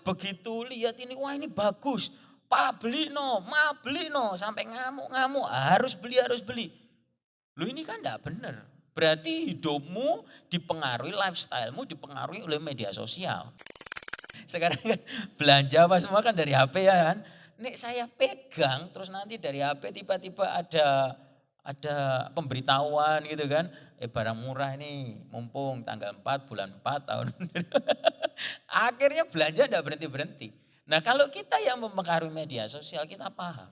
Begitu lihat ini, wah ini bagus. Pak beli no, ma beli no. Sampai ngamuk-ngamuk, harus beli. Lu ini kan enggak benar. Berarti hidupmu dipengaruhi, lifestyle-mu dipengaruhi oleh media sosial. Sekarang kan belanja apa semua kan dari HP ya kan. Nih saya pegang terus nanti dari HP tiba-tiba ada pemberitahuan gitu kan. Barang murah ini mumpung tanggal 4 bulan 4 tahun. Akhirnya belanja enggak berhenti-berhenti. Nah kalau kita yang mempengaruhi media sosial kita paham.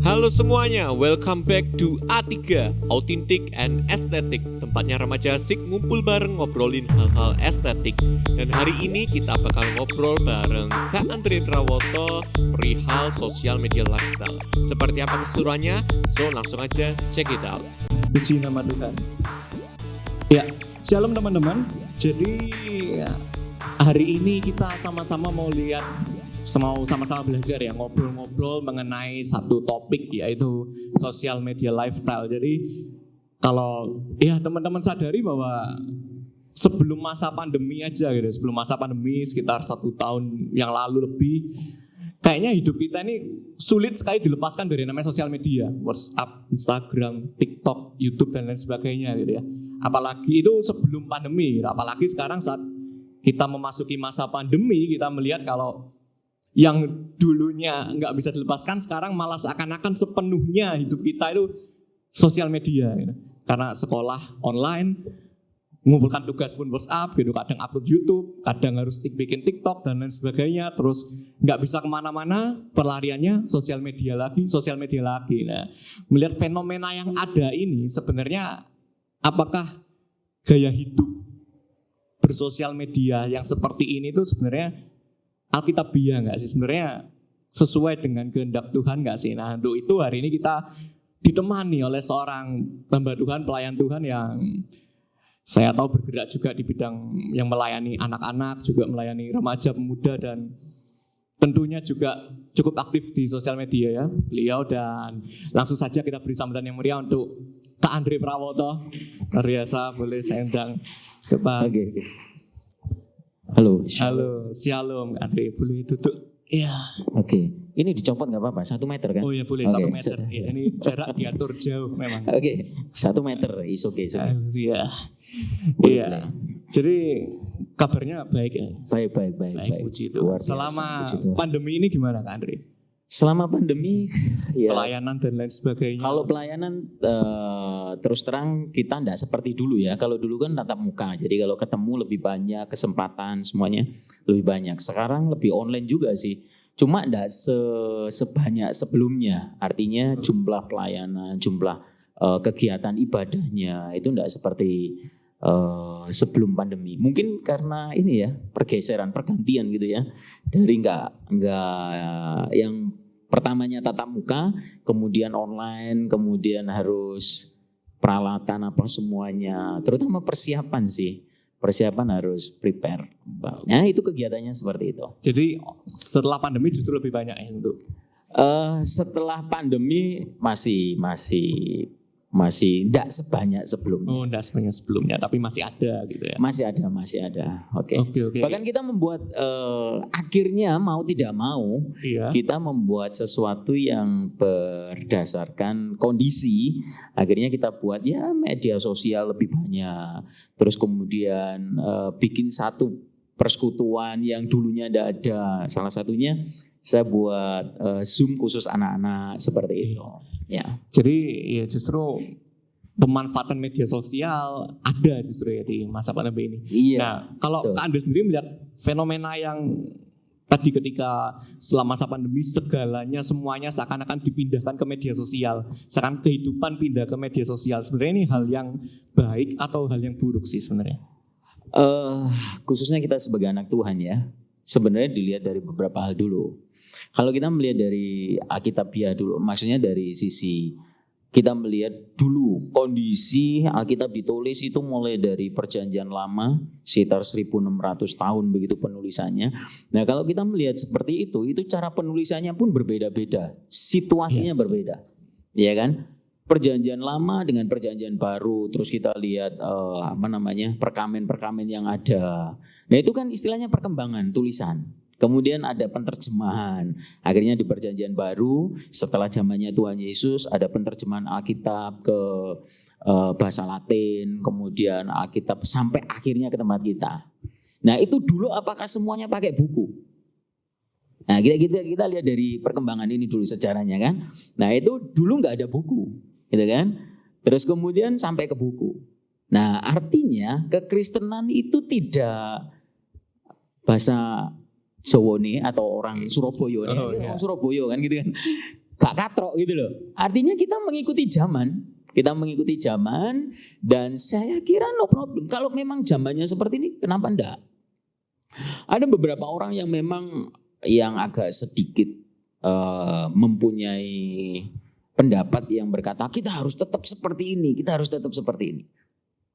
Halo semuanya, welcome back to A3, Authentic and Aesthetic. Tempatnya remaja asik ngumpul bareng ngobrolin hal-hal estetik. Dan hari ini kita bakal ngobrol bareng Kak Andre Prawoto perihal sosial media lifestyle. Seperti apa keseruannya? So langsung aja check it out. Puji nama Tuhan. Ya, shalom teman-teman. Jadi hari ini kita sama-sama mau sama-sama belajar ya, ngobrol-ngobrol mengenai satu topik yaitu sosial media lifestyle. Jadi kalau ya teman-teman sadari bahwa sebelum masa pandemi aja gitu, sebelum masa pandemi sekitar 1 tahun yang lalu lebih, kayaknya hidup kita ini sulit sekali dilepaskan dari namanya sosial media, WhatsApp, Instagram, TikTok, YouTube dan lain sebagainya gitu ya. Apalagi itu sebelum pandemi, apalagi sekarang saat kita memasuki masa pandemi, kita melihat kalau yang dulunya nggak bisa dilepaskan sekarang malah seakan-akan sepenuhnya hidup kita itu sosial media gitu. Karena sekolah online, mengumpulkan tugas pun WhatsApp gitu, kadang upload YouTube, kadang harus bikin TikTok dan lain sebagainya, terus nggak bisa kemana-mana, pelariannya sosial media lagi. Nah, melihat fenomena yang ada ini sebenarnya apakah gaya hidup bersosial media yang seperti ini tuh sebenarnya Alkitabiah nggak sih, sebenarnya sesuai dengan kehendak Tuhan nggak sih? Nah untuk itu hari ini kita ditemani oleh seorang hamba Tuhan, pelayan Tuhan yang saya tahu bergerak juga di bidang yang melayani anak-anak, juga melayani remaja pemuda dan tentunya juga cukup aktif di sosial media ya beliau. Dan langsung saja kita beri sambutan yang meriah untuk Kak Andre Prawoto. Luar biasa, boleh saya undang depan. Oke. Halo, shalom Andre, boleh duduk? Iya. Oke, ini dicopot nggak apa-apa, 1 meter kan? Oh iya boleh, 1 meter. Ya, ini jarak diatur jauh memang. Oke, 1 meter, is okay. Iya. Iya. Jadi kabarnya baik ya? Baik. Puji Tuhan. Selama pandemi ini gimana Kak Andre? Selama pandemi, ya, pelayanan dan lain sebagainya. Kalau pelayanan terus terang kita enggak seperti dulu ya. Kalau dulu kan tatap muka, jadi kalau ketemu lebih banyak, kesempatan semuanya lebih banyak. Sekarang lebih online juga sih. Cuma enggak sebanyak sebelumnya. Artinya jumlah pelayanan, jumlah kegiatan ibadahnya itu enggak seperti sebelum pandemi. Mungkin karena ini ya, pergantian gitu ya. Dari enggak yang pertamanya tatap muka, kemudian online, kemudian harus peralatan apa semuanya, terutama persiapan sih. Persiapan harus prepare. Nah itu kegiatannya seperti itu. Jadi setelah pandemi justru lebih banyak ya untuk? Setelah pandemi masih tidak sebanyak sebelumnya. Oh, tidak sebanyak sebelumnya, tapi masih ada gitu ya? Masih ada. Oke. Okay. Bahkan kita membuat akhirnya mau tidak mau, iya, kita membuat sesuatu yang berdasarkan kondisi. Akhirnya kita buat ya media sosial lebih banyak. Terus kemudian bikin satu persekutuan yang dulunya tidak ada. Salah satunya saya buat Zoom khusus anak-anak seperti itu. Ya. Jadi ya justru pemanfaatan media sosial ada justru ya di masa pandemi ini. Iya. Nah, kalau Kak Andre sendiri melihat fenomena yang tadi ketika selama masa pandemi segalanya semuanya seakan-akan dipindahkan ke media sosial, seakan kehidupan pindah ke media sosial. Sebenarnya ini hal yang baik atau hal yang buruk sih sebenarnya? Khususnya kita sebagai anak Tuhan ya, sebenarnya dilihat dari beberapa hal dulu. Kalau kita melihat dari Alkitabiah dulu, maksudnya dari sisi kita melihat dulu kondisi Alkitab ditulis itu mulai dari Perjanjian Lama sekitar 1600 tahun begitu penulisannya. Nah kalau kita melihat seperti itu cara penulisannya pun berbeda-beda, situasinya berbeda, ya kan? perjanjian lama dengan perjanjian baru, terus kita lihat perkamen-perkamen yang ada. Nah itu kan istilahnya perkembangan tulisan. Kemudian ada penerjemahan. Akhirnya di perjanjian baru setelah zamannya Tuhan Yesus ada penerjemahan Alkitab ke bahasa Latin, kemudian Alkitab sampai akhirnya ke tempat kita. Nah itu dulu apakah semuanya pakai buku? Nah kita lihat dari perkembangan ini dulu sejarahnya kan. Nah itu dulu nggak ada buku, gitu kan. Terus kemudian sampai ke buku. Nah artinya kekristenan itu tidak bahasa Jawa nih atau orang Surabaya nih, orang Surabaya kan gitu kan. Gak katrok gitu loh. Artinya kita mengikuti zaman. Kita mengikuti zaman dan saya kira no problem. Kalau memang zamannya seperti ini kenapa enggak? Ada beberapa orang yang memang yang agak sedikit mempunyai pendapat yang berkata kita harus tetap seperti ini, kita harus tetap seperti ini.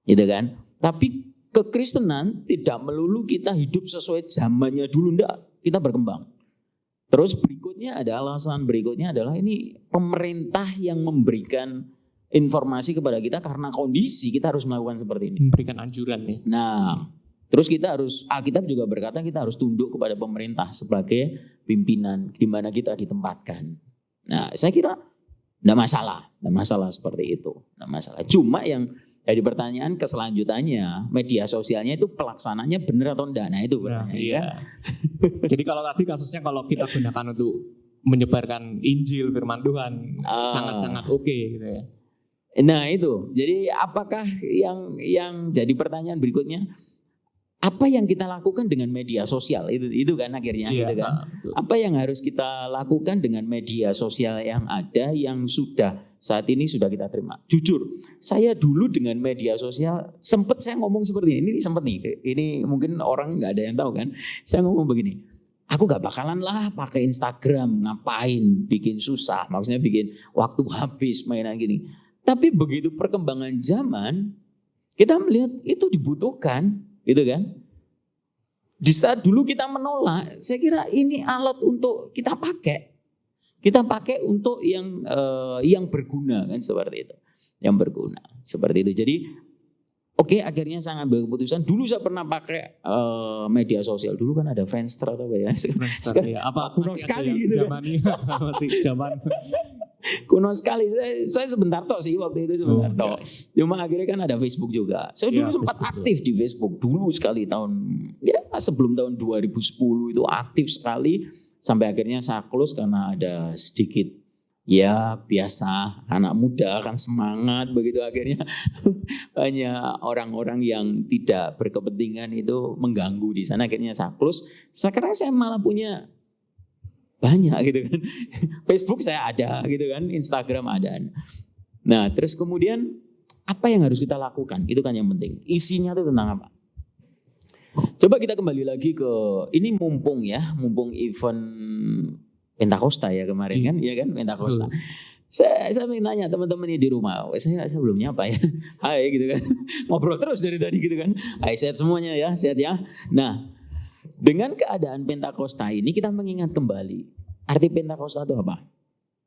Gitu kan? Tapi kekristenan tidak melulu kita hidup sesuai zamannya dulu, enggak. Kita berkembang. Terus alasan berikutnya adalah ini pemerintah yang memberikan informasi kepada kita karena kondisi kita harus melakukan seperti ini. Memberikan anjuran nih. Nah, terus Alkitab juga berkata kita harus tunduk kepada pemerintah sebagai pimpinan di mana kita ditempatkan. Nah, saya kira enggak masalah seperti itu, enggak masalah. Cuma yang jadi pertanyaan keselanjutannya, media sosialnya itu pelaksananya benar atau enggak? Nah, itu pertanyaan. Iya. Jadi kalau tadi kasusnya kalau kita gunakan untuk menyebarkan Injil firman Tuhan sangat-sangat oke gitu ya. Nah, itu. Jadi apakah yang jadi pertanyaan berikutnya, apa yang kita lakukan dengan media sosial itu kan akhirnya gitu kan. Betul. Apa yang harus kita lakukan dengan media sosial yang ada yang saat ini sudah kita terima. Jujur, saya dulu dengan media sosial sempat saya ngomong seperti ini sempat nih. Ini mungkin orang nggak ada yang tahu kan. Saya ngomong begini, aku gak bakalan lah pakai Instagram, ngapain bikin susah, maksudnya bikin waktu habis mainan gini. Tapi begitu perkembangan zaman, kita melihat itu dibutuhkan. Gitu kan? Di saat dulu kita menolak, saya kira ini alat untuk kita pakai. Kita pakai untuk yang berguna kan seperti itu. Yang berguna seperti itu. Jadi oke, akhirnya saya ngambil keputusan. Dulu saya pernah pakai media sosial. Dulu kan ada Friendster atau apa ya? Friendster ya. Apa kuno sekali gitu kan? Masih zaman kuno sekali. Saya sebentar tok sih waktu itu sebentar tok. Cuma akhirnya kan ada Facebook juga. Saya dulu sempat aktif di Facebook dulu sekali sebelum tahun 2010 itu aktif sekali sampai akhirnya saya close karena ada sedikit biasa anak muda kan semangat begitu akhirnya banyak orang-orang yang tidak berkepentingan itu mengganggu di sana akhirnya saya close. Sekarang saya malah punya banyak gitu kan. Facebook saya ada gitu kan, Instagram ada. Nah, terus kemudian apa yang harus kita lakukan? Itu kan yang penting. Isinya itu tentang apa? Coba kita kembali lagi ke ini mumpung event Pentakosta ya kemarin kan, ya kan Pentakosta. Saya ingin nanya teman-teman ini di rumah, saya belum nyapa ya. Hai gitu kan. Ngobrol terus dari tadi gitu kan. Hai, sehat semuanya ya, sehat ya. Nah, dengan keadaan Pentakosta ini kita mengingat kembali arti Pentakosta itu apa?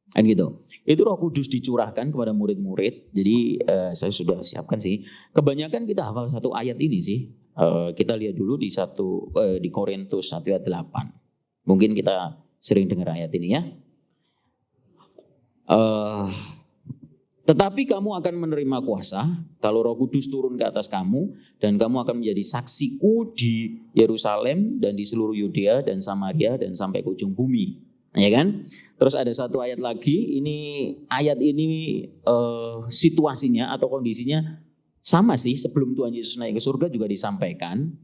Kan gitu. Itu Roh Kudus dicurahkan kepada murid-murid. Jadi saya sudah siapkan sih. Kebanyakan kita hafal satu ayat ini sih. Kita lihat dulu di Korintus 1 ayat 8. Mungkin kita sering dengar ayat ini ya. Tetapi kamu akan menerima kuasa kalau Roh Kudus turun ke atas kamu dan kamu akan menjadi saksiku di Yerusalem dan di seluruh Yudea dan Samaria dan sampai ke ujung bumi. Ya kan? Terus ada satu ayat lagi, ayat ini situasinya atau kondisinya sama sih sebelum Tuhan Yesus naik ke surga juga disampaikan.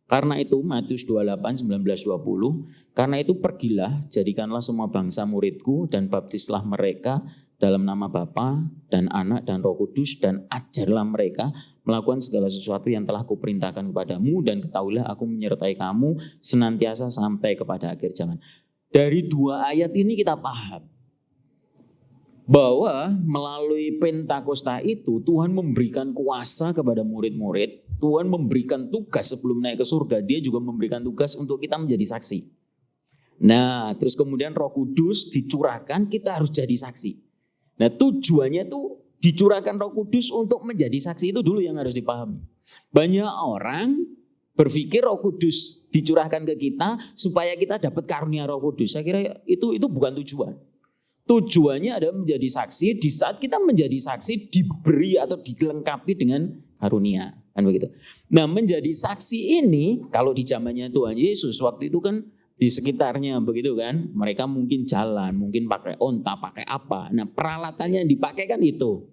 Karena itu Matius 28, 19, 20. Karena itu pergilah, jadikanlah semua bangsa muridku dan baptislah mereka dalam nama Bapa dan Anak dan Roh Kudus dan ajarlah mereka melakukan segala sesuatu yang telah kuperintahkan kepadamu dan ketahuilah aku menyertai kamu senantiasa sampai kepada akhir zaman. Dari dua ayat ini kita paham bahwa melalui Pentakosta itu Tuhan memberikan kuasa kepada murid-murid. Tuhan memberikan tugas sebelum naik ke surga. Dia juga memberikan tugas untuk kita menjadi saksi. Nah, terus kemudian Roh Kudus dicurahkan, kita harus jadi saksi. Nah, tujuannya tuh dicurahkan Roh Kudus untuk menjadi saksi, itu dulu yang harus dipahami. Banyak orang berpikir Roh Kudus dicurahkan ke kita supaya kita dapat karunia Roh Kudus. Saya kira itu bukan tujuan. Tujuannya adalah menjadi saksi. Di saat kita menjadi saksi diberi atau dilengkapi dengan karunia, kan begitu. Nah, menjadi saksi ini kalau di zamannya Tuhan Yesus waktu itu kan di sekitarnya begitu kan, mereka mungkin jalan, mungkin pakai onta, pakai apa. Nah, peralatannya yang dipakai kan itu.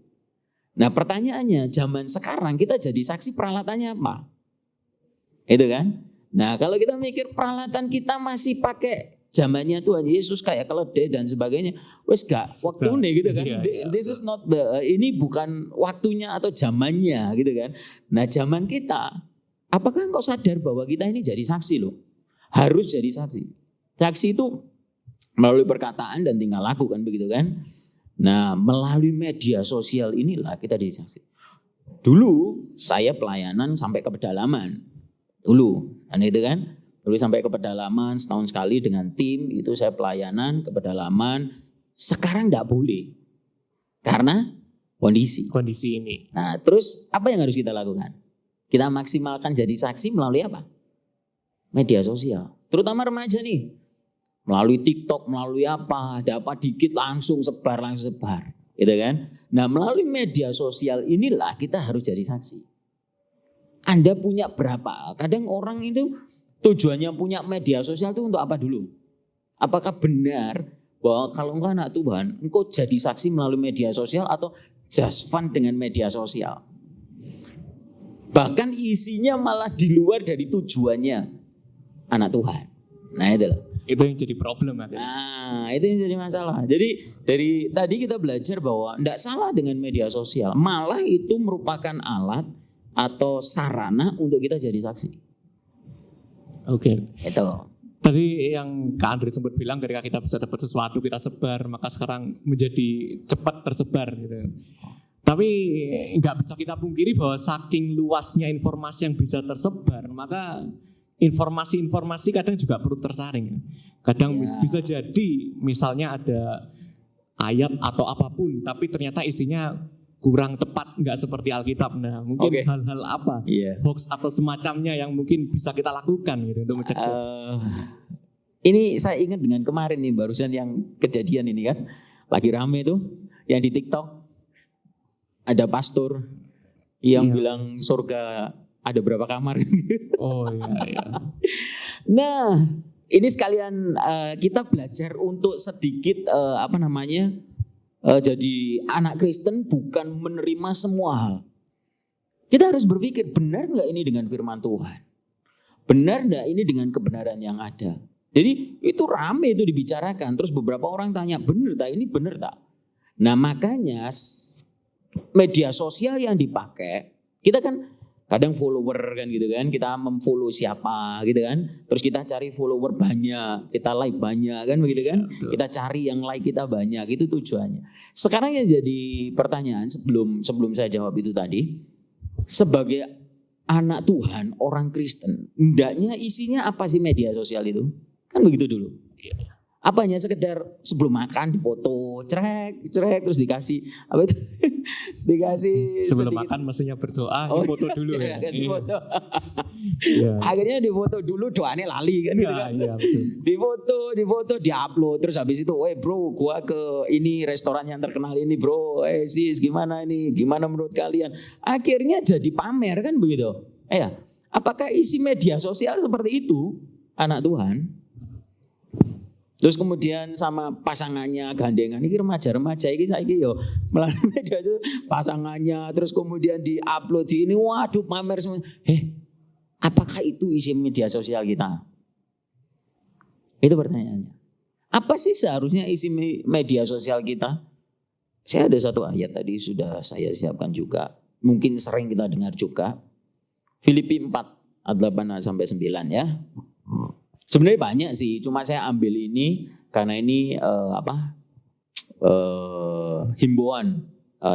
Nah, pertanyaannya zaman sekarang kita jadi saksi peralatannya apa? Itu kan. Nah, kalau kita mikir peralatan kita masih pakai zamannya Tuhan Yesus kayak keledai dan sebagainya, wes gak waktunya gitu kan. This is not ini bukan waktunya atau zamannya gitu kan. Nah, zaman kita, apakah engkau sadar bahwa kita ini jadi saksi loh? Harus jadi saksi. Saksi itu melalui perkataan dan tingkah laku kan begitu kan. Nah, melalui media sosial inilah kita jadi saksi. Dulu saya pelayanan sampai ke pedalaman. Dulu, kan itu kan. Dulu sampai ke pedalaman setahun sekali dengan tim itu saya pelayanan ke pedalaman. Sekarang enggak boleh. Karena kondisi ini. Nah, terus apa yang harus kita lakukan? Kita maksimalkan jadi saksi melalui apa? Media sosial. Terutama remaja nih. Melalui TikTok, melalui apa, ada apa dikit langsung sebar. Gitu kan? Nah, melalui media sosial inilah kita harus jadi saksi. Anda punya berapa? Kadang orang itu tujuannya punya media sosial itu untuk apa dulu? Apakah benar bahwa kalau engkau anak Tuhan, engkau jadi saksi melalui media sosial atau just fun dengan media sosial? Bahkan isinya malah di luar dari tujuannya anak Tuhan. Nah, itu yang jadi problem akhirnya. Nah, itu yang jadi masalah. Jadi dari tadi kita belajar bahwa tidak salah dengan media sosial, malah itu merupakan alat atau sarana untuk kita jadi saksi. Oke. Itu. Tadi yang Kak Andre sempat bilang ketika kita bisa dapat sesuatu kita sebar, maka sekarang menjadi cepat tersebar gitu. Tapi nggak bisa kita pungkiri bahwa saking luasnya informasi yang bisa tersebar, maka informasi-informasi kadang juga perlu tersaring. Kadang bisa jadi misalnya ada ayat atau apapun, tapi ternyata isinya kurang tepat, nggak seperti Alkitab. Nah, mungkin hal-hal apa, hoax atau semacamnya yang mungkin bisa kita lakukan gitu untuk mencegah. Ini saya ingat dengan kemarin nih barusan yang kejadian ini kan, lagi rame tuh yang di TikTok ada pastor yang bilang surga ada berapa kamar. Oh iya. Nah, ini sekalian kita belajar untuk sedikit jadi anak Kristen bukan menerima semua hal. Kita harus berpikir benar nggak ini dengan firman Tuhan? Benar nggak ini dengan kebenaran yang ada? Jadi itu rame itu dibicarakan. Terus beberapa orang tanya benar tak ini benar tak? Nah makanya media sosial yang dipakai kita kan kadang follower kan gitu kan, kita memfollow siapa gitu kan, terus kita cari follower banyak, kita like banyak kan begitu kan, kita cari yang like kita banyak, itu tujuannya. Sekarang yang jadi pertanyaan sebelum saya jawab itu tadi, sebagai anak Tuhan, orang Kristen, hendaknya isinya apa sih media sosial itu? Kan begitu dulu. Apanya sekedar sebelum makan difoto, cerek terus dikasih apa itu? Dikasih sebelum sedikit. Makan mestinya berdoa, foto dulu ya. Difoto. Akhirnya difoto dulu, doanya lali kan gitu kan. Iya, betul. Difoto, diupload terus habis itu, bro, gua ke ini restoran yang terkenal ini, bro. Sis, gimana ini? Gimana menurut kalian? Akhirnya jadi pamer kan begitu. Apakah isi media sosial seperti itu anak Tuhan? Terus kemudian sama pasangannya gandengan, ini remaja-remaja ini saiki yo melalui media sosial pasangannya, terus kemudian diupload di ini, waduh pamer semua. Apakah itu isi media sosial kita? Itu pertanyaannya. Apa sih seharusnya isi media sosial kita? Saya ada satu ayat tadi sudah saya siapkan juga, mungkin sering kita dengar juga. Filipi 4 ayat 8-9 ya. Sebenarnya banyak sih, cuma saya ambil ini karena ini himbauan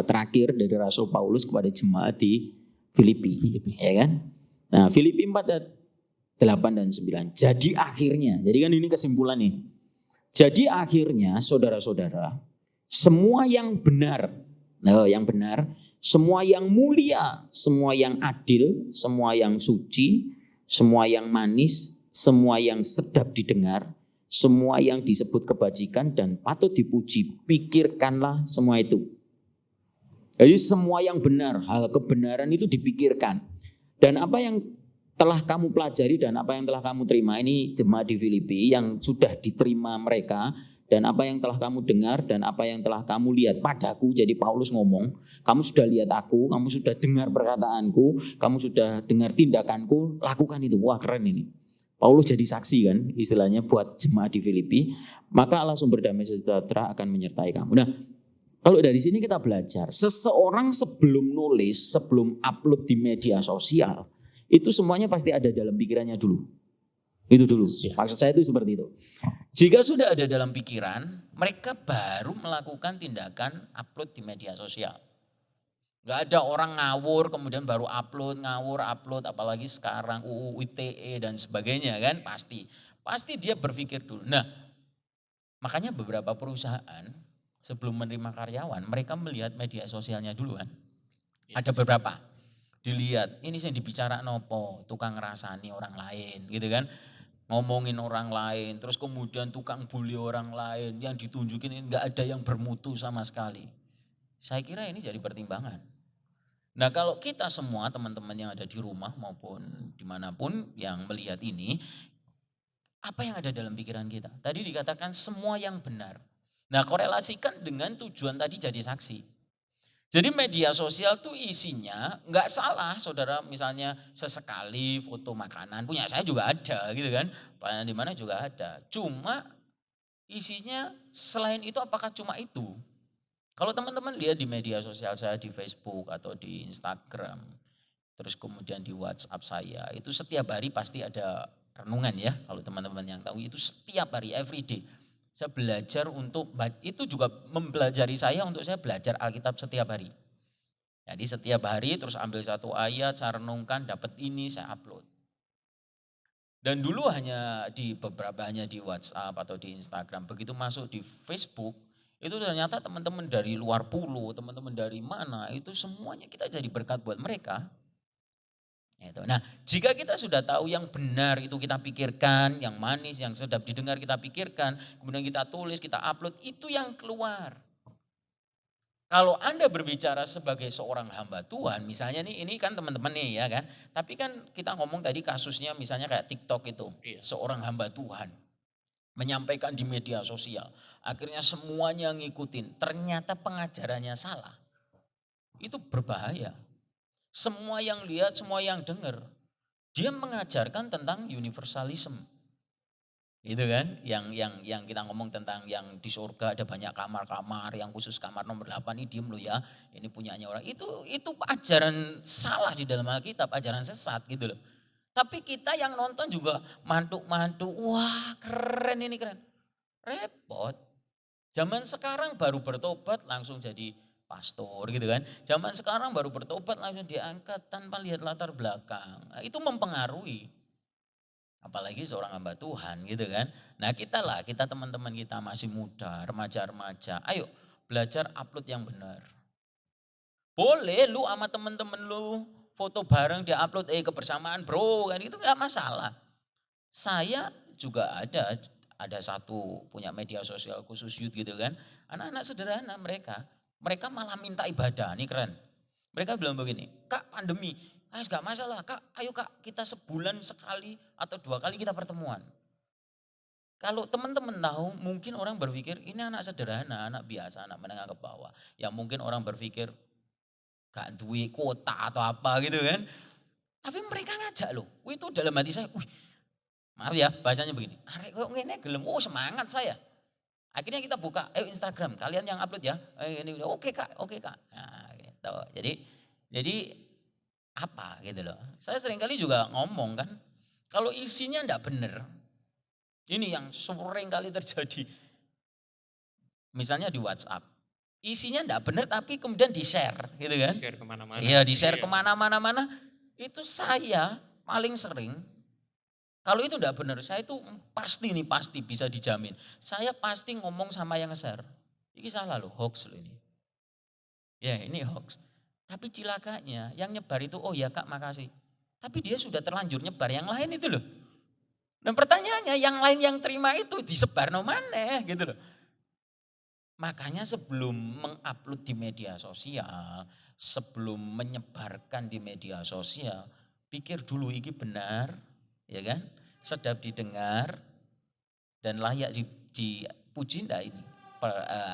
terakhir dari Rasul Paulus kepada jemaat di Filipi. Ya kan? Nah, Filipi 4 ayat 8 dan 9. Jadi akhirnya, jadi kan ini kesimpulan nih. Jadi akhirnya saudara-saudara, semua yang benar Nah, yang benar, semua yang mulia, semua yang adil, semua yang suci, semua yang manis, semua yang sedap didengar, semua yang disebut kebajikan dan patut dipuji, pikirkanlah semua itu. Jadi semua yang benar, hal kebenaran itu dipikirkan. Dan apa yang telah kamu pelajari dan apa yang telah kamu terima, ini jemaat di Filipi yang sudah diterima mereka, dan apa yang telah kamu dengar dan apa yang telah kamu lihat padaku. Jadi Paulus ngomong, kamu sudah lihat aku, kamu sudah dengar perkataanku, kamu sudah dengar tindakanku, lakukan itu. Wah, keren ini. Paulus jadi saksi kan istilahnya buat jemaat di Filipi, maka Allah sumber damai sejahtera akan menyertai kamu. Nah, kalau dari sini kita belajar, seseorang sebelum nulis, sebelum upload di media sosial, itu semuanya pasti ada dalam pikirannya dulu. Itu dulu. Yes. Maksud saya itu seperti itu. Jika sudah ada dalam pikiran, mereka baru melakukan tindakan upload di media sosial. Gak ada orang ngawur kemudian baru upload, ngawur, upload, apalagi sekarang UU ITE dan sebagainya kan pasti. Pasti dia berpikir dulu. Nah, makanya beberapa perusahaan sebelum menerima karyawan, mereka melihat media sosialnya dulu kan. Ada beberapa. Dilihat, ini yang dibicara nopo, tukang ngerasani orang lain gitu kan. Ngomongin orang lain, terus kemudian tukang bully orang lain, yang ditunjukin nggak ada yang bermutu sama sekali. Saya kira ini jadi pertimbangan. Nah kalau kita semua teman-teman yang ada di rumah maupun dimanapun yang melihat ini, apa yang ada dalam pikiran kita? Tadi dikatakan semua yang benar. Nah korelasikan dengan tujuan tadi jadi saksi. Jadi media sosial tuh isinya nggak salah saudara, misalnya sesekali foto makanan, punya saya juga ada gitu kan, pelayanan di mana juga ada. Cuma isinya selain itu apakah cuma itu? Kalau teman-teman lihat di media sosial saya di Facebook atau di Instagram, terus kemudian di WhatsApp saya, itu setiap hari pasti ada renungan ya, kalau teman-teman yang tahu itu setiap hari, everyday. Saya belajar untuk, itu juga mempelajari saya untuk saya belajar Alkitab setiap hari. Jadi setiap hari terus ambil satu ayat, saya renungkan, dapat ini, saya upload. Dan dulu hanya di WhatsApp atau di Instagram, begitu masuk di Facebook, itu ternyata teman-teman dari luar pulau, teman-teman dari mana, itu semuanya kita jadi berkat buat mereka. Nah, jika kita sudah tahu yang benar itu kita pikirkan, yang manis, yang sedap didengar kita pikirkan, kemudian kita tulis, kita upload, itu yang keluar. Kalau Anda berbicara sebagai seorang hamba Tuhan, misalnya nih, ini kan teman-teman nih ya kan, tapi kan kita ngomong tadi kasusnya misalnya kayak TikTok itu, seorang hamba Tuhan menyampaikan di media sosial, akhirnya semuanya ngikutin, ternyata pengajarannya salah, itu berbahaya. Semua yang lihat, semua yang dengar, dia mengajarkan tentang universalism. Itu kan, yang kita ngomong tentang yang di surga ada banyak kamar-kamar, yang khusus kamar nomor 8 ini diem loh ya, ini punyanya orang. Itu ajaran salah di dalam Alkitab, ajaran sesat gitu loh. Tapi kita yang nonton juga mantuk-mantuk, wah keren ini keren. Repot. Zaman sekarang baru bertobat langsung jadi pastor gitu kan. Zaman sekarang baru bertobat langsung diangkat tanpa lihat latar belakang. Nah, itu mempengaruhi. Apalagi seorang hamba Tuhan gitu kan. Nah kita teman-teman kita masih muda, remaja-remaja. Ayo belajar upload yang benar. Boleh lu sama teman-teman lu foto bareng dia upload kebersamaan bro kan, itu gak masalah. Saya juga ada satu punya media sosial khusus youth gitu kan. Anak-anak sederhana mereka malah minta ibadah, ini keren. Mereka bilang begini, Kak pandemi, gak masalah Kak, ayo Kak kita sebulan sekali atau 2 kali kita pertemuan. Kalau teman-teman tahu mungkin orang berpikir ini anak sederhana, anak biasa, anak menengah ke bawah. Ya mungkin orang berpikir gak duwe kuota atau apa gitu kan. Tapi mereka ngajak loh, itu dalam hati saya, maaf ya bahasanya begini, arek kok ngene gelem, semangat saya. Akhirnya kita buka, Instagram, kalian yang upload ya. Ini oke Kak. Nah, gitu. Jadi apa gitu loh. Saya seringkali juga ngomong kan, kalau isinya enggak benar. Ini yang sering kali terjadi. Misalnya di WhatsApp. Isinya enggak benar tapi kemudian di-share gitu kan. Di-share kemana-mana. Iya, di-share kemana-mana. Itu saya paling sering. Kalau itu enggak benar, saya itu pasti bisa dijamin. Saya pasti ngomong sama yang nge-share. Ini salah loh, hoax loh ini. Ya ini hoax. Tapi cilakanya yang nyebar itu, oh ya Kak makasih. Tapi dia sudah terlanjur nyebar yang lain itu loh. Dan pertanyaannya yang lain yang terima itu disebar no mana gitu loh. Makanya sebelum mengupload di media sosial, sebelum menyebarkan di media sosial, pikir dulu ini benar, ya kan? Sedap didengar dan layak dipuji enggak ini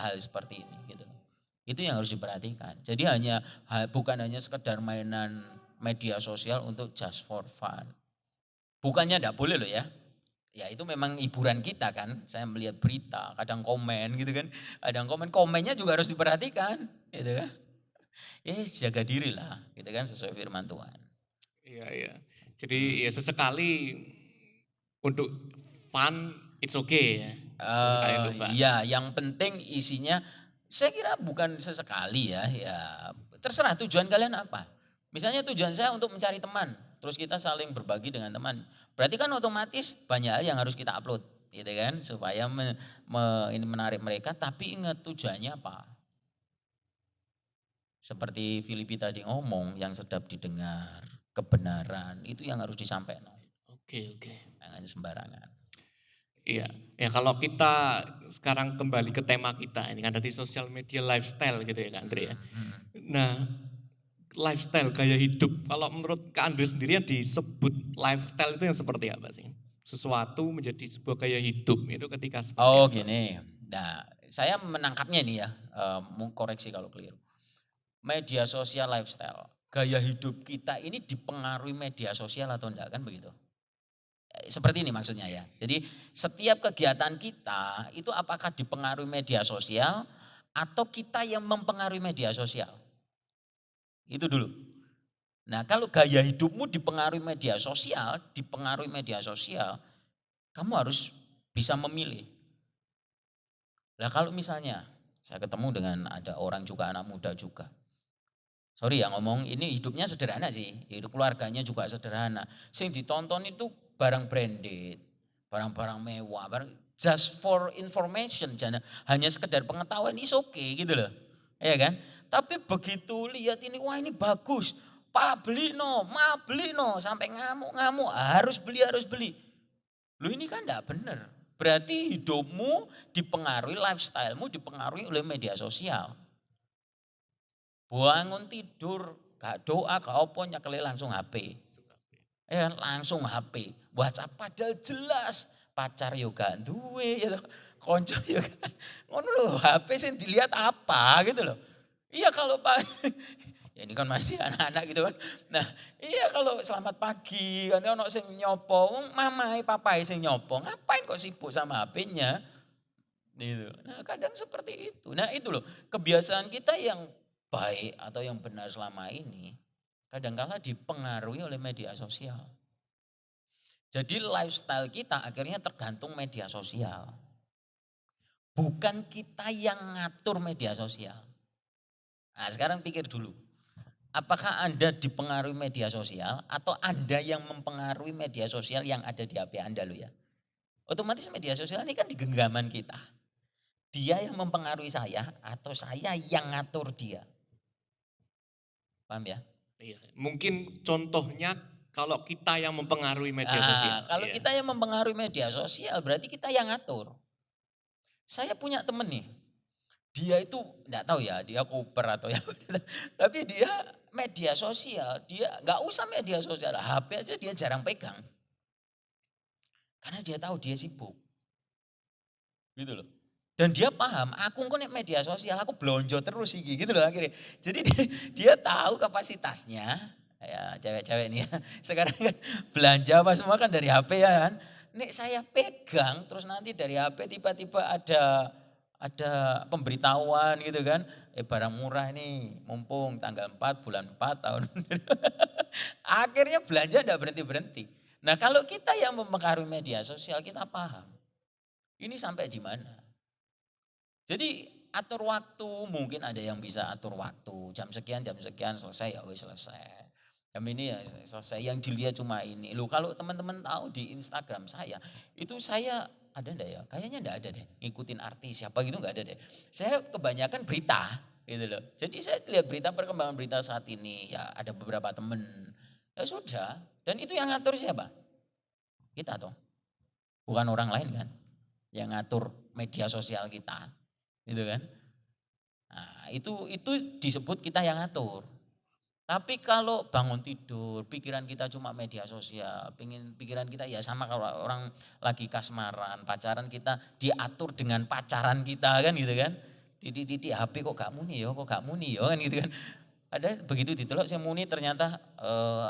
hal seperti ini gitu. Itu yang harus diperhatikan. Jadi bukan hanya sekedar mainan media sosial untuk just for fun. Bukannya enggak boleh loh ya. Ya itu memang hiburan kita kan. Saya melihat berita, kadang komen gitu kan. Kadang komennya juga harus diperhatikan gitu kan. Ya jaga diri lah gitu kan sesuai firman Tuhan. Iya. Jadi ya sesekali untuk fun it's okay ya. Sesekali untuk fun. Ya yang penting isinya saya kira bukan sesekali ya. Ya terserah tujuan kalian apa. Misalnya tujuan saya untuk mencari teman. Terus kita saling berbagi dengan teman. Berarti kan otomatis banyak hal yang harus kita upload, gitu kan, supaya ini menarik mereka. Tapi ingat tujuannya apa? Seperti Filipi tadi ngomong, yang sedap didengar, kebenaran itu yang harus disampaikan. Oke. Jangan sembarangan. Iya, ya kalau kita sekarang kembali ke tema kita ini kan tadi sosial media lifestyle gitu ya Kak Andre ya. Nah, lifestyle, gaya hidup. Kalau menurut Kak Andre sendiri yang disebut lifestyle itu yang seperti apa sih? Sesuatu menjadi sebuah gaya hidup itu ketika seperti apa? Gini. Nah, saya menangkapnya nih ya, mau koreksi kalau keliru. Media sosial lifestyle, gaya hidup kita ini dipengaruhi media sosial atau enggak kan begitu? Seperti ini maksudnya ya. Jadi setiap kegiatan kita itu apakah dipengaruhi media sosial atau kita yang mempengaruhi media sosial? Itu dulu. Nah kalau gaya hidupmu dipengaruhi media sosial, kamu harus bisa memilih. Nah kalau misalnya saya ketemu dengan ada orang juga anak muda juga. Sorry ya ngomong ini hidupnya sederhana sih, hidup keluarganya juga sederhana. Sing ditonton itu barang branded, barang-barang mewah, just for information, hanya sekedar pengetahuan is okay gitu loh. Ya kan? Tapi begitu lihat ini, wah ini bagus, Pak beli no, Ma beli no, sampai ngamuk-ngamuk, harus beli. Loh ini kan enggak benar. Berarti hidupmu dipengaruhi, lifestylemu dipengaruhi oleh media sosial. Bangun tidur, gak doa, gak apa, nyekeli langsung HP. Ya langsung HP. WhatsApp padahal jelas pacar yo gak duwe gitu. Konco yo gak. Ngono lho, HP sih dilihat apa gitu loh. Iya kalau Pak, ya ini kan masih anak-anak gitu kan. Nah iya kalau selamat pagi, kan ono sing nyopo, mamai papai sing nyopo, ngapain kok sibuk sama HP-nya? Gitu. Nah kadang seperti itu. Nah itu loh kebiasaan kita yang baik atau yang benar selama ini kadang-kala dipengaruhi oleh media sosial. Jadi lifestyle kita akhirnya tergantung media sosial. Bukan kita yang ngatur media sosial. Nah sekarang pikir dulu. Apakah Anda dipengaruhi media sosial atau Anda yang mempengaruhi media sosial yang ada di HP Anda loh ya. Otomatis media sosial ini kan di genggaman kita. Dia yang mempengaruhi saya atau saya yang ngatur dia. Paham ya? Iya. Mungkin contohnya kalau kita yang mempengaruhi media sosial. Kalau kita yang mempengaruhi media sosial berarti kita yang ngatur. Saya punya temen nih, dia itu enggak tahu ya dia kuper atau ya, tapi dia media sosial, dia enggak usah media sosial, HP aja dia jarang pegang. Karena dia tahu dia sibuk. Gitu loh. Dan dia paham, aku kok nek media sosial, aku blonjo terus sih gitu loh akhirnya. Jadi dia tahu kapasitasnya, ya cewek-cewek nih ya. Sekarang kan belanja apa semua kan dari HP ya kan. Nek saya pegang terus nanti dari HP tiba-tiba ada pemberitahuan gitu kan. Barang murah nih, mumpung tanggal 4 bulan 4 tahun. Akhirnya belanja enggak berhenti-berhenti. Nah kalau kita yang mempengaruhi media sosial kita paham. Ini sampai di mana? Jadi atur waktu, mungkin ada yang bisa atur waktu. Jam sekian selesai ya wis selesai. Jam ini ya selesai, yang dilihat cuma ini. Loh kalau teman-teman tahu di Instagram saya, itu saya ada enggak ya? Kayaknya enggak ada deh. Ngikutin artis siapa gitu enggak ada deh. Saya kebanyakan berita. gitu loh. Jadi saya lihat perkembangan berita saat ini, ya ada beberapa temen, ya sudah. Dan itu yang ngatur siapa? Kita toh, bukan orang lain kan, yang ngatur media sosial kita, gitu kan. Nah, itu disebut kita yang ngatur. Tapi kalau bangun tidur, pikiran kita cuma media sosial, pikiran kita ya sama kalau orang lagi kasmaran, pacaran kita diatur dengan pacaran kita kan gitu kan. Di HP kok gak muni ya, kan gitu kan. Ada begitu ditelok saya muni ternyata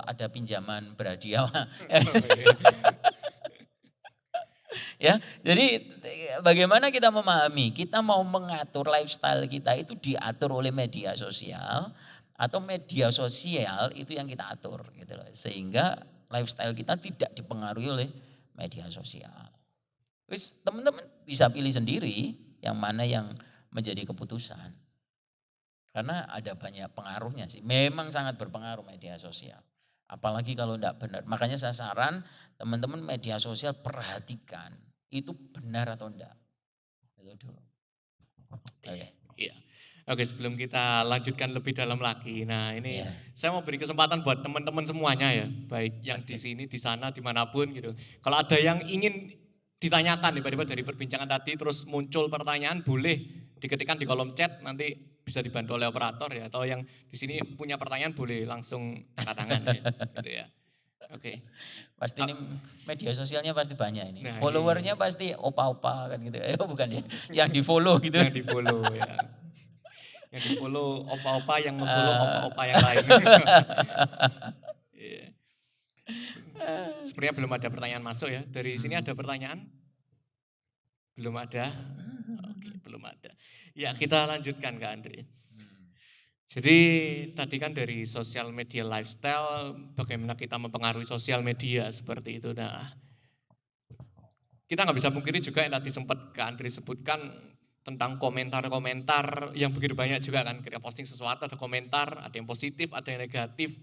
ada pinjaman berhadiah. Ya, jadi bagaimana kita memahami, kita mau mengatur lifestyle kita itu diatur oleh media sosial atau media sosial itu yang kita atur gitu loh. Sehingga lifestyle kita tidak dipengaruhi oleh media sosial. Wis teman-teman bisa pilih sendiri yang mana yang menjadi keputusan. Karena ada banyak pengaruhnya sih. Memang sangat berpengaruh media sosial. Apalagi kalau tidak benar. Makanya saya saran teman-teman media sosial perhatikan itu benar atau enggak. Itu dulu. Oke. Iya. Oke, sebelum kita lanjutkan lebih dalam lagi. Nah, ini Iya. saya mau beri kesempatan buat teman-teman semuanya ya, baik yang di sini, di sana, dimanapun gitu. Kalau ada yang ingin ditanyakan tiba-tiba dari perbincangan tadi terus muncul pertanyaan, boleh diketikkan di kolom chat, nanti bisa dibantu oleh operator ya. Atau yang di sini punya pertanyaan boleh langsung angkat tangan ya, gitu ya. Oke. Pasti ini media sosialnya pasti banyak ini. Nah, Followernya pasti opa-opa kan gitu. Bukan ya, yang di follow gitu. Yang di follow ya. Yang di follow opa-opa yang nge-follow opa-opa yang lain. Iya. Sepertinya belum ada pertanyaan masuk ya. Dari sini ada pertanyaan? Belum ada? Oke, belum ada. Ya, kita lanjutkan Kak Andre. Jadi tadi kan dari sosial media lifestyle, bagaimana kita mempengaruhi sosial media seperti itu. Nah, kita nggak bisa pungkiri juga yang tadi sempat Kak Andre sebutkan tentang komentar-komentar yang begitu banyak juga kan. Ketika posting sesuatu ada komentar, ada yang positif, ada yang negatif.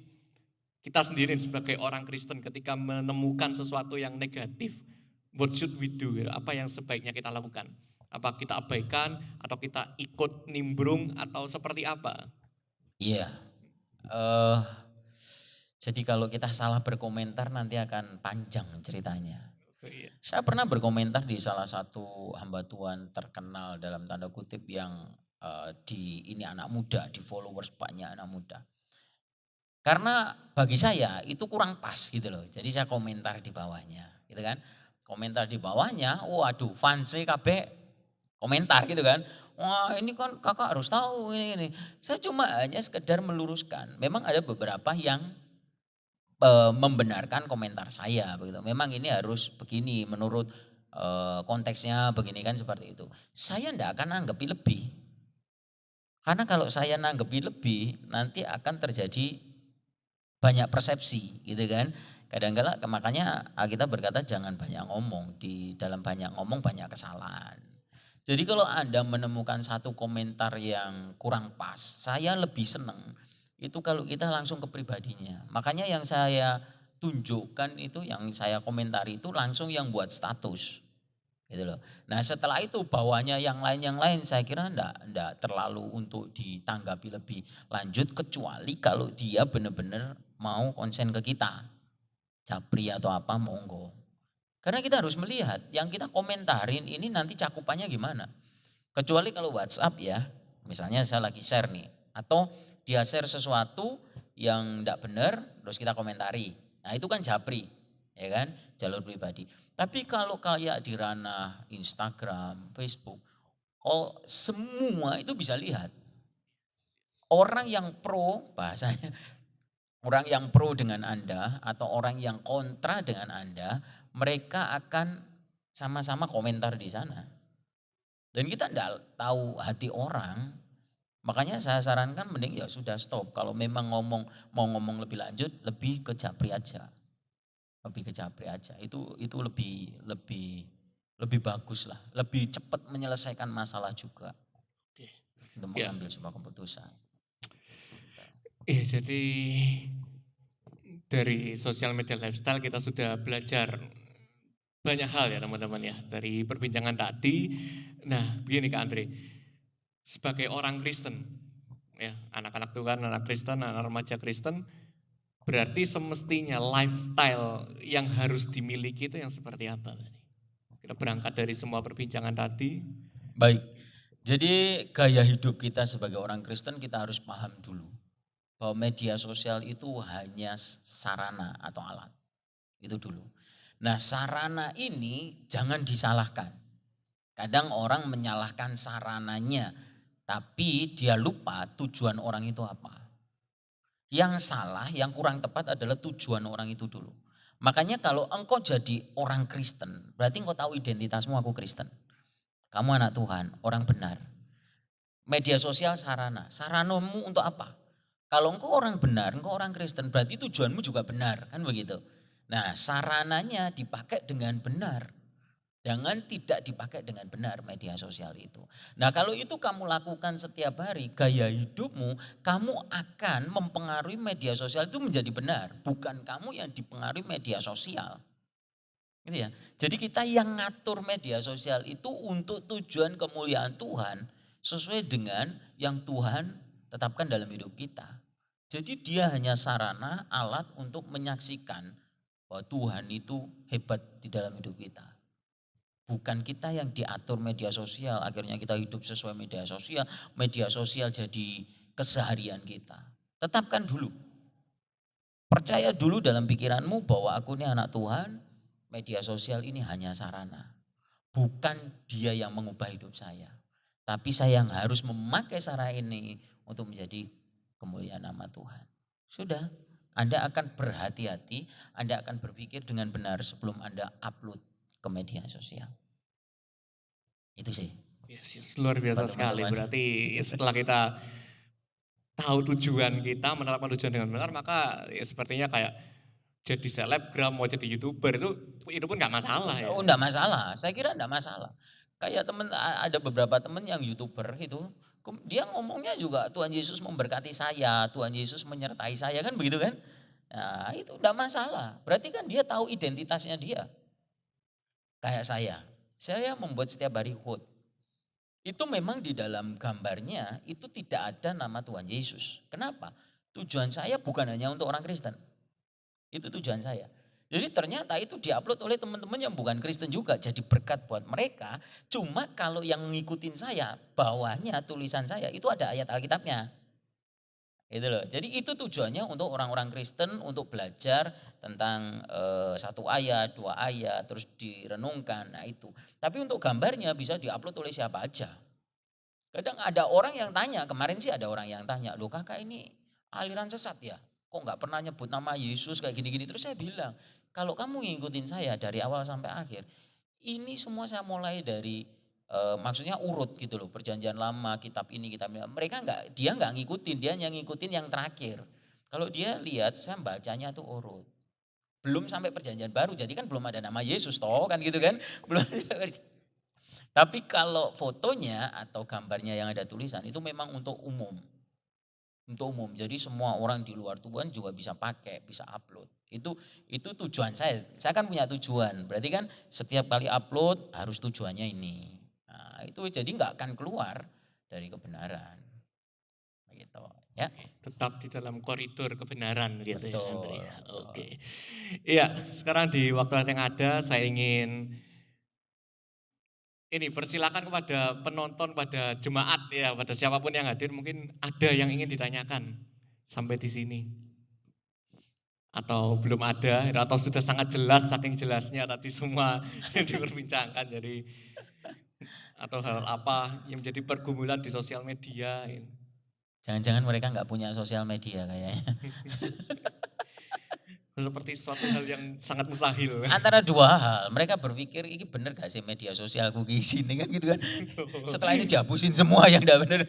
Kita sendiri sebagai orang Kristen ketika menemukan sesuatu yang negatif, what should we do? Apa yang sebaiknya kita lakukan? Apa kita abaikan atau kita ikut nimbrung atau seperti apa? Iya. Jadi kalau kita salah berkomentar nanti akan panjang ceritanya. Saya pernah berkomentar di salah satu hamba Tuhan terkenal dalam tanda kutip yang ini anak muda, di followers banyak anak muda. Karena bagi saya itu kurang pas gitu loh. Jadi saya komentar di bawahnya gitu kan. Komentar di bawahnya, waduh fansnya KB komentar gitu kan. Wah ini kan kakak harus tahu ini. Saya cuma hanya sekedar meluruskan. Memang ada beberapa yang membenarkan komentar saya begitu. Memang ini harus begini menurut konteksnya begini kan seperti itu. Saya enggak akan nanggepi lebih. Karena kalau saya nanggepi lebih nanti akan terjadi banyak persepsi gitu kan. Kadang-kadang makanya kita berkata jangan banyak ngomong. Di dalam banyak ngomong banyak kesalahan. Jadi kalau Anda menemukan satu komentar yang kurang pas, saya lebih senang itu kalau kita langsung ke pribadinya. Makanya yang saya tunjukkan itu, yang saya komentari itu langsung yang buat status. Gitu loh. Nah setelah itu bawahnya yang lain saya kira enggak terlalu untuk ditanggapi lebih lanjut kecuali kalau dia benar-benar mau konsen ke kita. Japri atau apa monggo. Karena kita harus melihat yang kita komentarin ini nanti cakupannya gimana. Kecuali kalau WhatsApp ya, misalnya saya lagi share nih atau dia share sesuatu yang enggak benar terus kita komentari. Nah itu kan japri, ya kan, jalur pribadi. Tapi kalau kayak di ranah Instagram, Facebook, semua itu bisa lihat. Orang yang pro bahasanya, orang yang pro dengan Anda atau orang yang kontra dengan Anda, mereka akan sama-sama komentar di sana. Dan kita enggak tahu hati orang. Makanya saya sarankan mending ya sudah stop. Kalau memang mau ngomong lebih lanjut, lebih ke japri aja. Lebih ke japri aja. Itu lebih bagus lah. Lebih cepat menyelesaikan masalah juga. Untuk mengambil sebuah keputusan. Jadi dari sosial media lifestyle kita sudah belajar banyak hal ya teman-teman ya. Dari perbincangan tadi. Nah begini Kak Andre. Sebagai orang Kristen, ya anak-anak Tuhan, anak Kristen, anak remaja Kristen, berarti semestinya lifestyle yang harus dimiliki itu yang seperti apa tadi? Kita berangkat dari semua perbincangan tadi. Baik, jadi gaya hidup kita sebagai orang Kristen kita harus paham dulu bahwa media sosial itu hanya sarana atau alat. Itu dulu. Nah, sarana ini jangan disalahkan. Kadang orang menyalahkan sarananya, tapi dia lupa tujuan orang itu apa. Yang salah, yang kurang tepat adalah tujuan orang itu dulu. Makanya kalau engkau jadi orang Kristen, berarti engkau tahu identitasmu, aku Kristen. Kamu anak Tuhan, orang benar. Media sosial sarana. Saranamu untuk apa? Kalau engkau orang benar, engkau orang Kristen, berarti tujuanmu juga benar, kan begitu. Nah, sarananya dipakai dengan benar. Jangan tidak dipakai dengan benar media sosial itu. Nah, kalau itu kamu lakukan setiap hari, gaya hidupmu, kamu akan mempengaruhi media sosial itu menjadi benar. Bukan kamu yang dipengaruhi media sosial. Gitu ya. Jadi kita yang ngatur media sosial itu untuk tujuan kemuliaan Tuhan sesuai dengan yang Tuhan tetapkan dalam hidup kita. Jadi dia hanya sarana, alat untuk menyaksikan bahwa Tuhan itu hebat di dalam hidup kita. Bukan kita yang diatur media sosial, akhirnya kita hidup sesuai media sosial jadi keseharian kita. Tetapkan dulu, percaya dulu dalam pikiranmu bahwa aku ini anak Tuhan, media sosial ini hanya sarana. Bukan dia yang mengubah hidup saya, tapi saya yang harus memakai sarana ini untuk menjadi kemuliaan nama Tuhan. Sudah, Anda akan berhati-hati, Anda akan berpikir dengan benar sebelum Anda upload ke media sosial. Itu sih. Yes, luar biasa sekali. Berarti setelah kita tahu tujuan kita, menerapkan tujuan dengan benar, maka ya sepertinya kayak jadi selebgram, mau jadi YouTuber itu pun nggak masalah ya. Oh, enggak masalah. Saya kira enggak masalah. Kayak ada beberapa teman yang YouTuber itu, dia ngomongnya juga Tuhan Yesus memberkati saya, Tuhan Yesus menyertai saya, kan begitu kan? Nah, itu enggak masalah. Berarti kan dia tahu identitasnya dia. Kayak saya membuat setiap hari quote. Itu memang di dalam gambarnya itu tidak ada nama Tuhan Yesus. Kenapa? Tujuan saya bukan hanya untuk orang Kristen. Itu tujuan saya. Jadi ternyata itu diupload oleh teman-teman yang bukan Kristen juga. Jadi berkat buat mereka. Cuma kalau yang ngikutin saya, bawahnya tulisan saya itu ada ayat Alkitabnya. Itu loh. Jadi itu tujuannya untuk orang-orang Kristen untuk belajar tentang satu ayat, dua ayat, terus direnungkan. Nah itu. Tapi untuk gambarnya bisa diupload oleh siapa aja. Kadang ada orang yang tanya, kemarin sih ada orang yang tanya, loh kakak ini aliran sesat ya? Kok nggak pernah nyebut nama Yesus kayak gini-gini? Terus saya bilang, kalau kamu ngikutin saya dari awal sampai akhir, ini semua saya mulai dari maksudnya urut gitu loh, perjanjian lama, kitab ini, kitab ini. Dia nggak ngikutin, dia hanya ngikutin yang terakhir. Kalau dia lihat saya bacanya tuh urut. Belum sampai perjanjian baru, jadi kan belum ada nama Yesus toh kan gitu kan. Belum. Tapi kalau fotonya atau gambarnya yang ada tulisan itu memang untuk umum. Untuk umum. Jadi semua orang di luar Tuhan juga bisa pakai, bisa upload. Itu tujuan saya. Saya kan punya tujuan. Berarti kan setiap kali upload harus tujuannya ini. Nah, itu jadi nggak akan keluar dari kebenaran. Begitu, ya. Tetap di dalam koridor kebenaran gitu. Betul, ya Andrea. betul. Oke. Iya, sekarang di waktu yang ada saya ingin ini persilakan kepada penonton, pada jemaat ya, pada siapapun yang hadir mungkin ada yang ingin ditanyakan sampai di sini. Atau belum ada, atau sudah sangat jelas, saking jelasnya tadi semua yang diperbincangkan. Jadi atau hal apa yang menjadi pergumulan di sosial media. Jangan-jangan mereka nggak punya sosial media kayaknya. Seperti suatu hal yang sangat mustahil. Antara dua hal, mereka berpikir ini bener gak sih media sosial aku sini kan gitu kan. Setelah ini dihapusin semua yang enggak bener.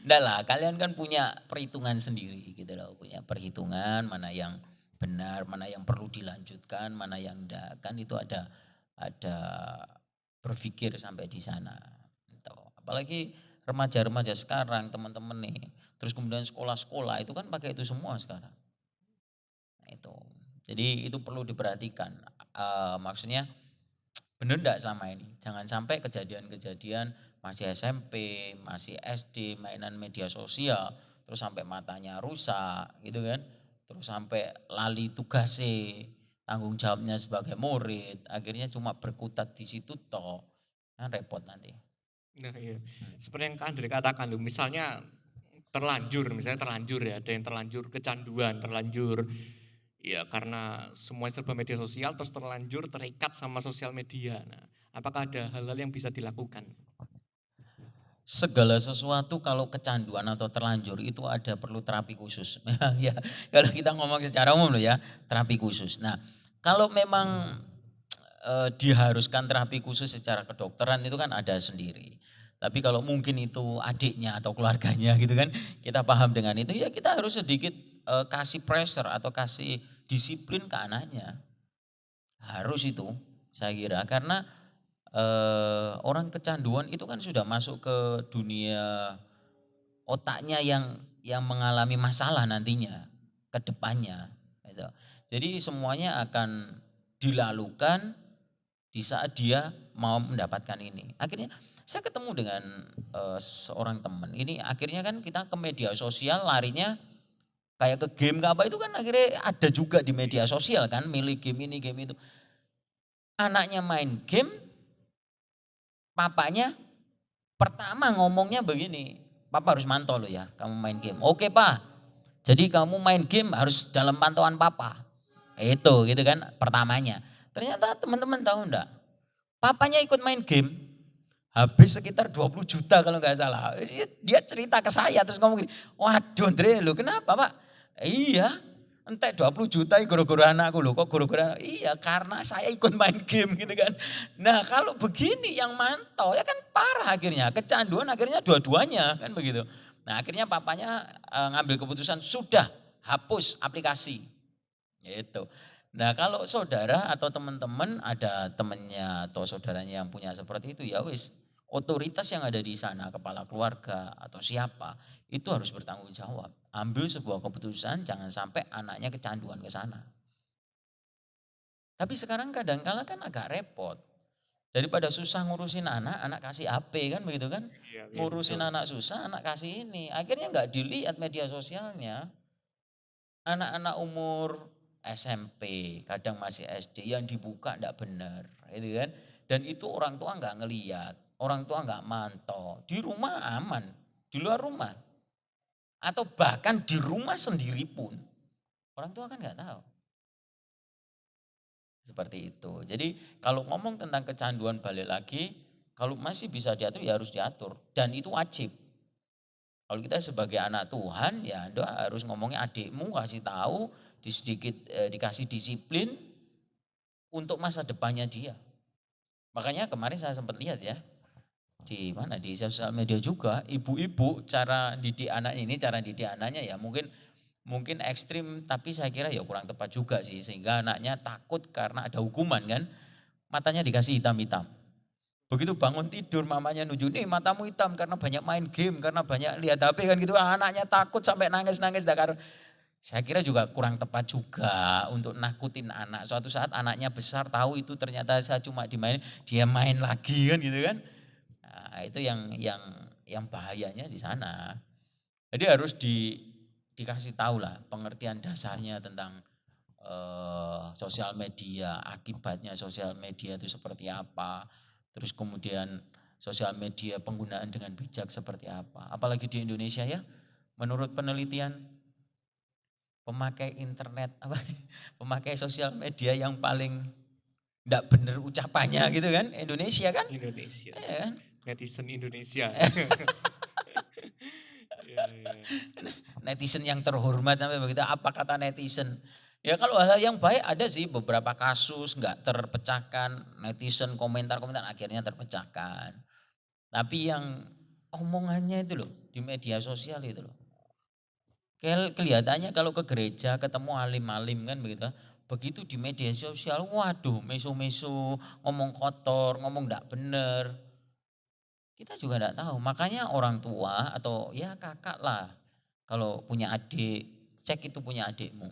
Enggak lah, kalian kan punya perhitungan sendiri gitu loh. Punya perhitungan mana yang benar, mana yang perlu dilanjutkan, mana yang enggak. Kan itu ada berpikir sampai di sana. Gitu. Apalagi remaja-remaja sekarang teman-teman nih. Terus kemudian sekolah-sekolah itu kan pakai itu semua sekarang. Itu. Jadi itu perlu diperhatikan. Maksudnya Bener enggak selama ini? Jangan sampai kejadian-kejadian masih SMP, masih SD, mainan media sosial, terus sampai matanya rusak gitu kan. Terus sampai lali tugasnya, tanggung jawabnya sebagai murid, akhirnya cuma berkutat di situ toh. Kan repot nanti. Nah iya, seperti yang Kak Andre katakan loh, misalnya terlanjur ya, ada yang terlanjur kecanduan, terlanjur ya karena semua serba media sosial terus terlanjur terikat sama sosial media. Nah, apakah ada hal-hal yang bisa dilakukan? Segala sesuatu kalau kecanduan atau terlanjur itu ada perlu terapi khusus. Ya, kalau kita ngomong secara umum loh ya, terapi khusus. Nah, kalau memang diharuskan terapi khusus secara kedokteran itu kan ada sendiri. Tapi kalau mungkin itu adiknya atau keluarganya gitu kan, kita paham dengan itu ya kita harus sedikit kasih pressure atau kasih disiplin ke anaknya. Harus itu saya kira karena orang kecanduan itu kan sudah masuk ke dunia otaknya yang mengalami masalah nantinya ke depannya gitu. Jadi semuanya akan dilakukan di saat dia mau mendapatkan ini. Akhirnya saya ketemu dengan seorang teman. Ini akhirnya kan kita ke media sosial larinya kayak ke game ke apa itu kan akhirnya ada juga di media sosial kan milih game ini game itu. Anaknya main game, papanya pertama ngomongnya begini, papa harus mantau lo ya kamu main game. Oke pak, jadi kamu main game harus dalam pantauan papa. Itu gitu kan pertamanya. Ternyata teman-teman tahu enggak, papanya ikut main game, habis sekitar 20 juta kalau nggak salah. Dia cerita ke saya terus ngomong gini, waduh Andre lo kenapa pak? Iya, entek 20 juta gara-gara anakku loh, kok gara-gara anak? Iya karena saya ikut main game gitu kan. Nah kalau begini yang mantau ya kan parah akhirnya, kecanduan akhirnya dua-duanya kan begitu. Nah akhirnya papanya ngambil keputusan sudah hapus aplikasi gitu. Nah kalau saudara atau teman-teman ada temannya atau saudaranya yang punya seperti itu ya wis otoritas yang ada di sana kepala keluarga atau siapa itu harus bertanggung jawab. Ambil sebuah keputusan jangan sampai anaknya kecanduan ke sana. Tapi sekarang kadang-kala kan agak repot. Daripada susah ngurusin anak, anak kasih HP kan begitu kan. Iya, iya, Ngurusin betul. anak susah, anak kasih ini. Akhirnya nggak dilihat media sosialnya. Anak-anak umur SMP, kadang masih SD yang dibuka enggak benar, gitu kan. Dan itu orang tua enggak ngeliat, orang tua enggak mantau. Di rumah aman, di luar rumah. Atau bahkan di rumah sendiri pun, orang tua kan enggak tahu. Seperti itu. Jadi kalau ngomong tentang kecanduan balik lagi, kalau masih bisa diatur ya harus diatur. Dan itu wajib. Kalau kita sebagai anak Tuhan ya Anda harus ngomongnya adikmu kasih tahu, dikasih disiplin untuk masa depannya dia. Makanya kemarin saya sempat lihat ya di mana di sosial media juga ibu-ibu cara didik anak ini cara didik anaknya ya mungkin ekstrim tapi saya kira ya kurang tepat juga sih sehingga anaknya takut karena ada hukuman kan matanya dikasih hitam-hitam. Begitu bangun tidur mamanya nunjuk, nih matamu hitam karena banyak main game, karena banyak lihat HP kan gitu. Anaknya takut sampai nangis-nangis. Saya kira juga kurang tepat juga untuk nakutin anak. Suatu saat anaknya besar tahu itu ternyata saya cuma dimainin, dia main lagi kan gitu kan. Nah, itu yang bahayanya di sana. Jadi harus dikasih tahu lah pengertian dasarnya tentang sosial media, akibatnya sosial media itu seperti apa. Terus kemudian sosial media penggunaan dengan bijak seperti apa. Apalagi di Indonesia ya, menurut penelitian pemakai internet, pemakai sosial media yang paling enggak benar ucapannya gitu kan, Indonesia kan. Indonesia, Ya kan? netizen Indonesia. Iya, iya. Netizen yang terhormat sampai begitu, apa kata netizen? Ya kalau hal yang baik ada sih beberapa kasus nggak terpecahkan, netizen komentar-komentar akhirnya terpecahkan. Tapi yang omongannya itu loh di media sosial itu loh. Kelihatannya kalau ke gereja ketemu alim-alim kan begitu. Begitu di media sosial, waduh mesu-mesu, ngomong kotor, ngomong nggak bener. Kita juga nggak tahu, makanya orang tua atau ya kakak lah. Kalau punya adik, cek itu punya adikmu.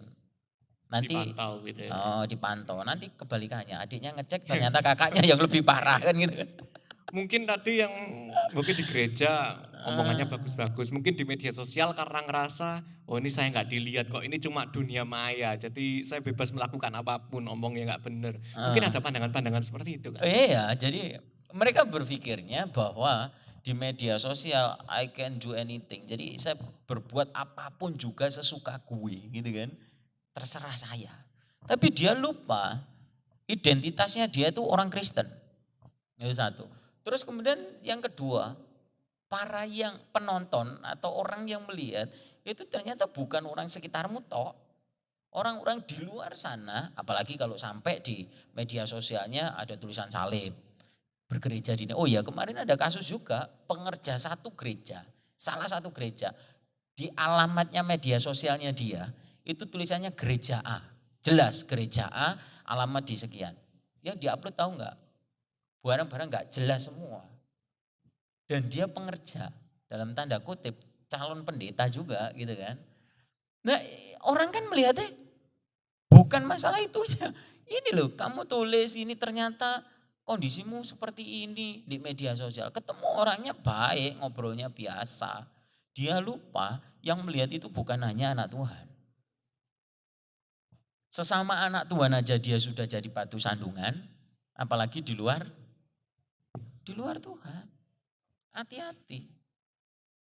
Nanti Dipantau gitu ya. dipantau. Nanti kebalikannya, adiknya ngecek ternyata kakaknya yang lebih parah kan gitu. Mungkin tadi yang mungkin di gereja omongannya bagus-bagus. Mungkin di media sosial karena ngerasa, oh ini saya nggak dilihat kok, ini cuma dunia maya. Jadi saya bebas melakukan apapun, omongnya nggak bener. Mungkin ada pandangan-pandangan seperti itu kan. Iya, jadi mereka berpikirnya bahwa di media sosial I can do anything. Jadi saya berbuat apapun juga sesuka gue gitu kan. Terserah saya. Tapi dia lupa identitasnya dia itu orang Kristen. Itu satu. Terus kemudian yang kedua, para yang penonton atau orang yang melihat itu ternyata bukan orang sekitarmu tok. Orang-orang di luar sana, apalagi kalau sampai di media sosialnya ada tulisan salib. Bergereja di oh ya kemarin ada kasus juga pengerja satu gereja, salah satu gereja. Di alamatnya media sosialnya dia, itu tulisannya gereja A. Jelas gereja A, alamat di sekian. Ya diupload tahu enggak? Barang-barang enggak jelas semua. Dan dia pengerja, dalam tanda kutip, calon pendeta juga gitu kan. Nah orang kan melihatnya, bukan masalah itunya. Ini loh kamu tulis ini ternyata kondisimu seperti ini di media sosial. Ketemu orangnya baik, ngobrolnya biasa. Dia lupa yang melihat itu bukan hanya anak Tuhan. Sesama anak Tuhan aja dia sudah jadi batu sandungan. Apalagi di luar Tuhan. Hati-hati.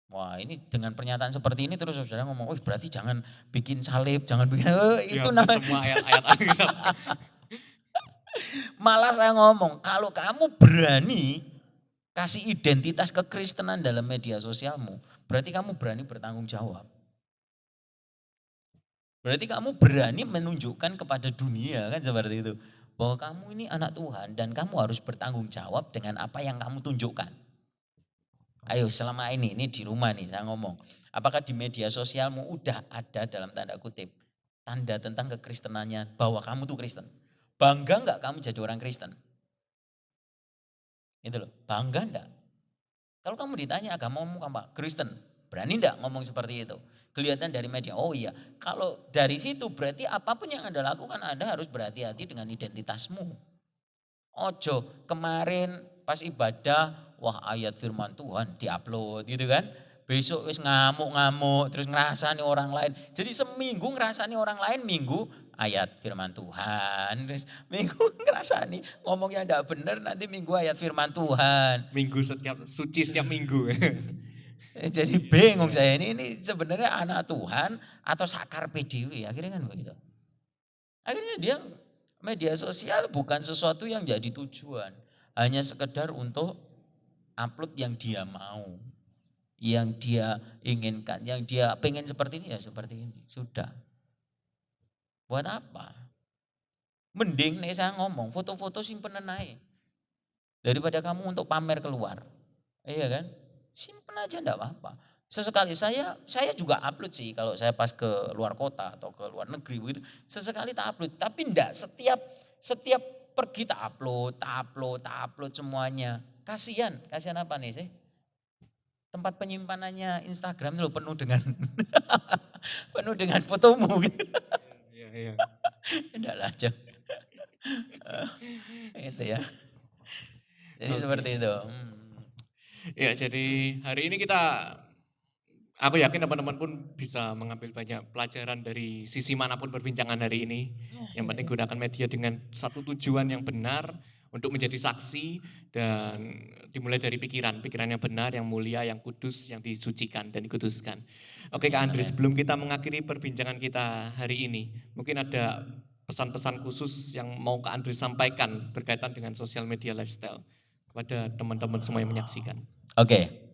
Wah ini dengan pernyataan seperti ini terus saudara ngomong, oh berarti jangan bikin salib, jangan bikin, itu namanya. Semua ayat-ayat Alkitab. Malah saya ngomong, kalau kamu berani kasih identitas kekristenan dalam media sosialmu, berarti kamu berani bertanggung jawab. Berarti kamu berani menunjukkan kepada dunia kan seperti itu. Bahwa kamu ini anak Tuhan dan kamu harus bertanggung jawab dengan apa yang kamu tunjukkan. Ayo selama ini di rumah nih saya ngomong. Apakah di media sosialmu udah ada dalam tanda kutip tanda tentang kekristenannya bahwa kamu tuh Kristen? Bangga enggak kamu jadi orang Kristen? Itu loh, bangga enggak? Kalau kamu ditanya agamamu apa? Kristen. Berani enggak ngomong seperti itu? Kelihatan dari media, oh iya. Kalau dari situ berarti apapun yang Anda lakukan Anda harus berhati-hati dengan identitasmu. Ojo kemarin pas ibadah, wah ayat firman Tuhan diupload gitu kan. Besok wis ngamuk-ngamuk terus ngerasani orang lain. Jadi seminggu ngerasani orang lain, minggu ayat firman Tuhan. Terus minggu ngerasani ngomongnya enggak benar, nanti minggu ayat firman Tuhan. Minggu suci setiap minggu. Jadi bingung saya ini sebenarnya anak Tuhan atau sakar PDW, akhirnya kan begitu. Akhirnya dia media sosial bukan sesuatu yang jadi tujuan. Hanya sekedar untuk upload yang dia mau. Yang dia inginkan, yang dia pengen seperti ini ya seperti ini. Sudah. Buat apa? Mending nih saya ngomong foto-foto simpenan aja. Daripada kamu untuk pamer keluar. Iya kan? Simpen aja enggak apa-apa. Sesekali saya juga upload sih kalau saya pas ke luar kota atau ke luar negeri begitu. Sesekali tak upload, tapi enggak setiap pergi tak upload semuanya. Kasihan apa nih sih? Tempat penyimpanannya Instagram itu penuh dengan penuh dengan fotomu gitu. Iya. Enggak lah aja. Itu ya. Jadi seperti itu. Ya jadi hari ini aku yakin teman-teman pun bisa mengambil banyak pelajaran dari sisi manapun perbincangan hari ini. Yang penting gunakan media dengan satu tujuan yang benar untuk menjadi saksi dan dimulai dari pikiran yang benar, yang mulia, yang kudus, yang disucikan dan dikuduskan. Oke Kak Andri, sebelum kita mengakhiri perbincangan kita hari ini, mungkin ada pesan-pesan khusus yang mau Kak Andri sampaikan berkaitan dengan sosial media lifestyle kepada teman-teman semua yang menyaksikan. Oke,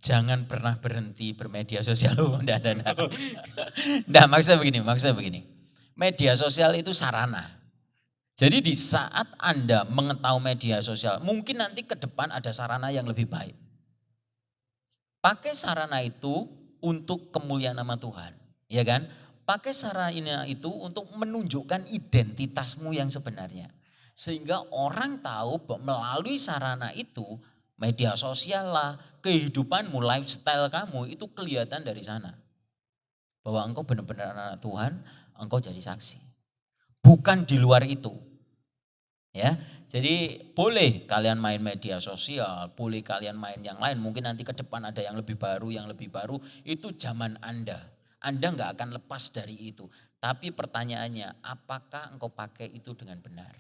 jangan pernah berhenti bermedia sosial. Nah, maksudnya begini. Media sosial itu sarana. Jadi di saat Anda mengetahui media sosial, mungkin nanti ke depan ada sarana yang lebih baik. Pakai sarana itu untuk kemuliaan nama Tuhan, ya kan? Pakai sarana itu untuk menunjukkan identitasmu yang sebenarnya. Sehingga orang tahu melalui sarana itu, media sosial lah, kehidupanmu, lifestyle kamu itu kelihatan dari sana. bahwa engkau benar-benar anak Tuhan, engkau jadi saksi. Bukan di luar itu. Ya, jadi boleh kalian main media sosial, boleh kalian main yang lain. Mungkin nanti ke depan ada yang lebih baru, itu zaman Anda. Anda nggak akan lepas dari itu. Tapi pertanyaannya, apakah engkau pakai itu dengan benar?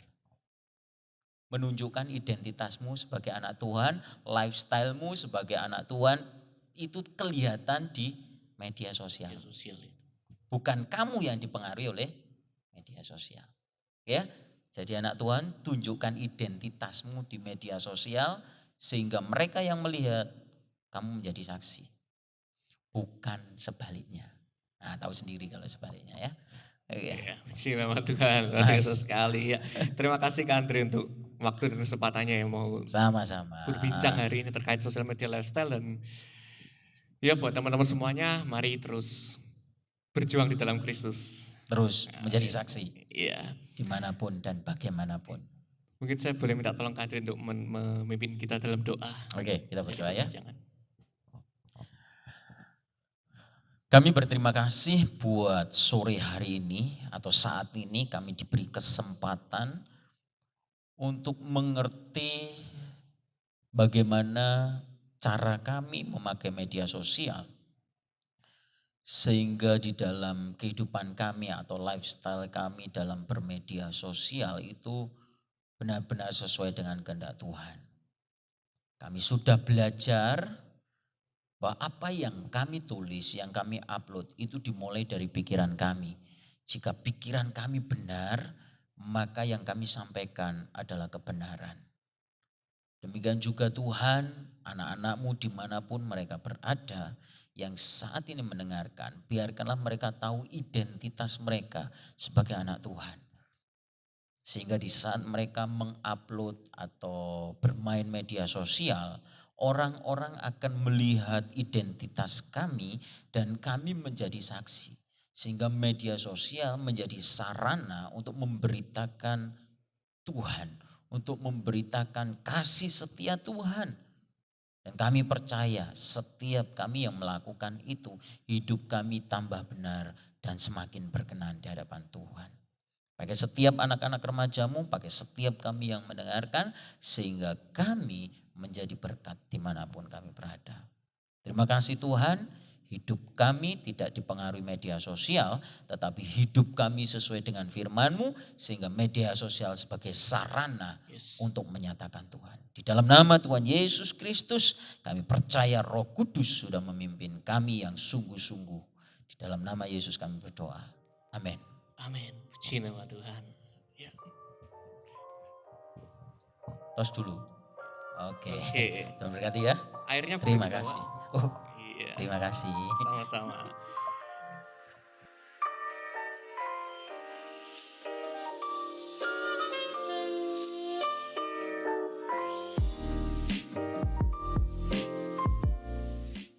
Menunjukkan identitasmu sebagai anak Tuhan, lifestylemu sebagai anak Tuhan, itu kelihatan di media sosial. Bukan kamu yang dipengaruhi oleh media sosial. Ya. Jadi anak Tuhan, tunjukkan identitasmu di media sosial sehingga mereka yang melihat kamu menjadi saksi. Bukan sebaliknya. Nah, tahu sendiri kalau sebaliknya ya. Ya, puji nama Tuhan, luar biasa sekali ya. Terima kasih Kak Andre untuk waktu dan kesempatannya yang mau Sama-sama. berbincang hari ini terkait sosial media lifestyle. Dan ya buat teman-teman semuanya, mari terus berjuang di dalam Kristus. Terus menjadi saksi. Iya. Dimanapun dan bagaimanapun. Mungkin saya boleh minta tolong Kak Andre untuk memimpin kita dalam doa. Oke, kita berdoa ya. Jangan. Kami berterima kasih buat sore hari ini atau saat ini kami diberi kesempatan untuk mengerti bagaimana cara kami memakai media sosial. Sehingga di dalam kehidupan kami atau lifestyle kami dalam bermedia sosial itu benar-benar sesuai dengan kehendak Tuhan. Kami sudah belajar bahwa apa yang kami tulis, yang kami upload itu dimulai dari pikiran kami. Jika pikiran kami benar, maka yang kami sampaikan adalah kebenaran. Demikian juga Tuhan, anak-anak-Mu dimanapun mereka berada, yang saat ini mendengarkan, biarkanlah mereka tahu identitas mereka sebagai anak Tuhan. Sehingga di saat mereka mengupload atau bermain media sosial, orang-orang akan melihat identitas kami dan kami menjadi saksi. Sehingga media sosial menjadi sarana untuk memberitakan Tuhan, untuk memberitakan kasih setia Tuhan. Dan kami percaya setiap kami yang melakukan itu, hidup kami tambah benar dan semakin berkenan di hadapan Tuhan. Pakai setiap anak-anak remajamu, pakai setiap kami yang mendengarkan, sehingga kami menjadi berkat dimanapun kami berada. Terima kasih Tuhan, hidup kami tidak dipengaruhi media sosial, tetapi hidup kami sesuai dengan firman-Mu, sehingga media sosial sebagai sarana untuk menyatakan Tuhan. Di dalam nama Tuhan Yesus Kristus, kami percaya Roh Kudus sudah memimpin kami yang sungguh-sungguh. Di dalam nama Yesus kami berdoa. Amin. Amin. Puji nama Tuhan. Ya. Tos dulu. Oke. Oke. Tuhan berkati ya. Airnya Terima boleh dibawa? kasih. Iya. Terima kasih. Sama-sama.